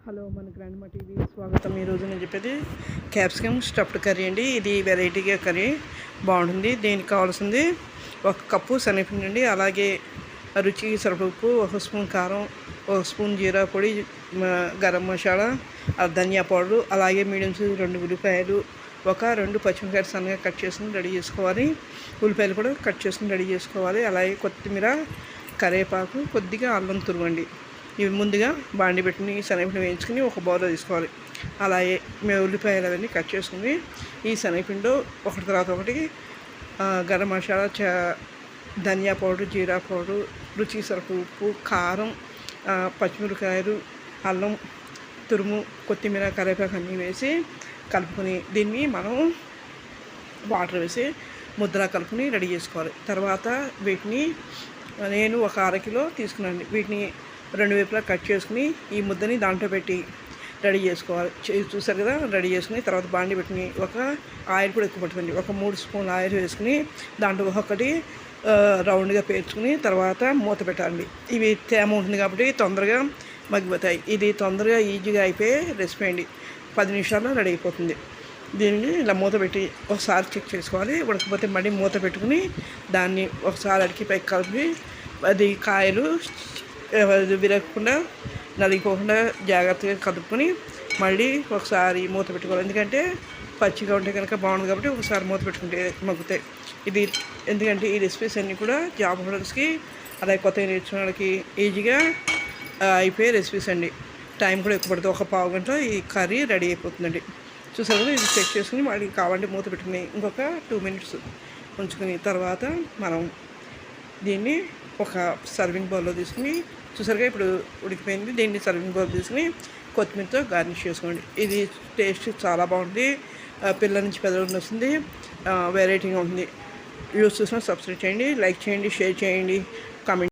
Hello మన grand మా TV స్వాగతం. ఈరోజు నేను చెప్పేది క్యాప్సికమ్ స్టఫ్డ్ కర్రీ అండి. ఇది వెరైటీగా కర్రీ బాగుంటుంది. దీనికి కావాల్సింది 1 కప్పు శనగపిండి అండి, అలాగే రుచికి సరిపడా ఉప్పు, 1 స్పూన్ కారం, 1 స్పూన్ జీరా పొడి, గరం మసాలా, ధనియా పౌడరు, అలాగే మీడియం సైజు 2 ఉల్లిపాయలు, 2 పచ్చిమిరపకాయలు సన్నగా కట్ చేసుకుని రెడీ చేసుకోవాలి. ఉల్లిపాయలు కూడా కట్ చేసుకుని రెడీ చేసుకోవాలి. అలాగే కొత్తిమీర, కరివేపాకు, కొద్దిగా అల్లం తురుమండి. ఇవి ముందుగా బాండి పెట్టుకుని శనగపిండి వేయించుకుని ఒక బౌల్లో తీసుకోవాలి. అలాగే మేము ఉల్లిపాయలు అవన్నీ కట్ చేసుకుని ఈ శనగపిండిలో ఒకటి తర్వాత ఒకటి గరం మసాలా, ధనియా పౌడర్, జీరా పౌడర్, రుచికి సరిపడా ఉప్పు, కారం, పచ్చిమిరపకాయలు, అల్లం తురుము, కొత్తిమీర, కరివేపాకు అన్నీ వేసి కలుపుకొని దీన్ని మనం వాటర్ వేసి ముద్దలా కలుపుకొని రెడీ చేసుకోవాలి. తర్వాత వీటిని నేను 1 అరకిలో తీసుకున్నాను. వీటిని 2 వైపులా కట్ చేసుకుని ఈ ముద్దని దాంట్లో పెట్టి రెడీ చేసుకోవాలి. చూసారు కదా, రెడీ చేసుకుని తర్వాత బాండి పెట్టుకుని ఆయిల్ కూడా ఎక్కువ పట్టుకోండి. 3 స్పూన్ల ఆయిల్ వేసుకుని దాంట్లో ఒక్కొక్కటి రౌండ్గా పేర్చుకుని తర్వాత మూత పెట్టాలి. ఇవి తేమ ఉంటుంది కాబట్టి తొందరగా మగ్గిపోతాయి. ఇది తొందరగా ఈజీగా అయిపోయే రెసిపీ అండి. 10 నిమిషాల్లో రెడీ అయిపోతుంది. దీన్ని ఇలా మూత పెట్టి ఒకసారి చెక్ చేసుకోవాలి. ఉడకపోతే మళ్ళీ మూత పెట్టుకుని దాన్ని ఒకసారి అడిగి పైకి కలిపి అది కాయలు విరగకుండా నలిగిపోకుండా జాగ్రత్తగా కలుపుకొని మళ్ళీ ఒకసారి మూత పెట్టుకోవాలి. ఎందుకంటే పచ్చిగా ఉంటే కనుక బాగుంది కాబట్టి ఒకసారి మూత పెట్టుకుంటే మగ్గుతాయి. ఇది ఎందుకంటే ఈ రెసిపీస్ అన్నీ కూడా జాబ్ హోల్డర్స్కి అలాగే కొత్తగా నేర్చుకునే వాళ్ళకి ఈజీగా అయిపోయే రెసిపీస్ అండి. టైం కూడా ఎక్కువ పడుతుంది. 1 పావు గంట ఈ కర్రీ రెడీ అయిపోతుందండి. చూసారు కదా, ఇది చెక్ చేసుకుని మళ్ళీ కావాలంటే మూత పెట్టుకుని ఇంకొక 2 మినిట్స్ ఉంచుకుని తర్వాత మనం దీన్ని ఒక సర్వింగ్ బౌల్లో తీసుకుని, చూసారుగా ఇప్పుడు ఉడికిపోయింది. దీన్ని సర్వింగ్ బౌల్ తీసుకుని కొత్తిమీరతో గార్నిష్ చేసుకోండి. ఇది టేస్ట్ చాలా బాగుంటుంది. పిల్లల నుంచి పెద్దల వస్తుంది. వెరైటీగా ఉంటుంది. యూస్ చూసిన సబ్స్క్రైబ్ చేయండి, లైక్ చేయండి, షేర్ చేయండి, కామెంట్